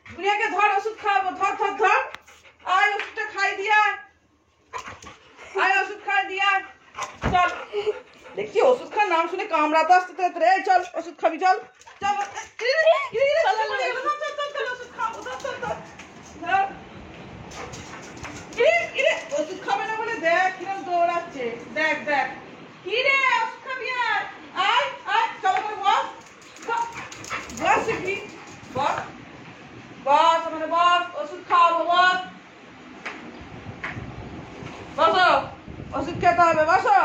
গুড়িয়াকে ধর, ওষুধ খাওয়াবো। ধর ধর ধর, আয় ওষুধটা খাই দিয়া, আয় ওষুধ খাই দিয়া। চল, দেখছি ওষুধ খাওয়ার নাম শুনে কামড়াতে আসতে তো রে। চল ওষুধ খাবি, চল চল। ওষুধ খাবো, ওষুধ খাবে না বলে দেখ কিরম দৌড়াচ্ছে। দেখ দেখ, কি রে ওষুধ খাবি? আয় আয়, চলো করে বস, বস শিখবি, বস বস, মানে বস, ওষুধ খাওয়াবো, বস। বসো, ওষুধ খেতে হবে, বসো।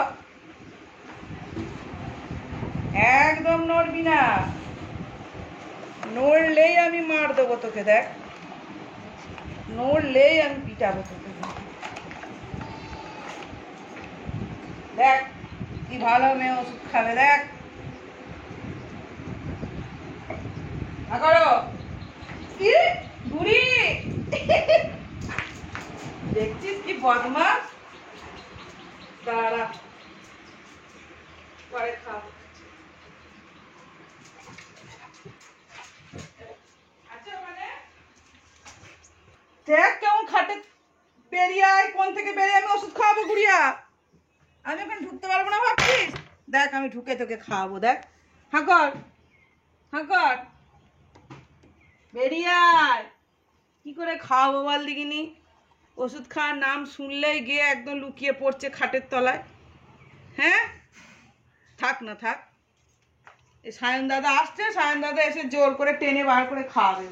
একদম নড়বি না, নড়লেই আমি মার দেবো তোকে। দেখ, নড়লেই আমি পিটাবো তোকে। দেখ কি ভালো মেয়ে, ওষুধ খাবে। দেখ করো বুড়ি, দেখছিস কি বদমাস। দাঁড়া, পরে খাও। আচ্ছা মানে দেখ কেমন খাটে, বেরিয়ে আয়। কোন থেকে বেরিয়ে আমি ওষুধ খাওয়াবো গুড়িয়া? আমি ওখানে ঢুকতে পারবো না ভাবছিস? দেখ আমি ঢুকে তোকে খাওয়াবো। দেখ, হাঁ কর, হাঁ কর, বেরিয়ে আয়। কি করে খাওয়াবো বল দেখিনি? ওষুধ খাওয়ার নাম শুনলেই গিয়ে একদম লুকিয়ে পড়ছে খাটের তলায়। হ্যাঁ, থাক না থাক, এই সায়ন দাদা আসছে, সায়ন দাদা এসে জোর করে টেনে বার করে খাওয়াবে।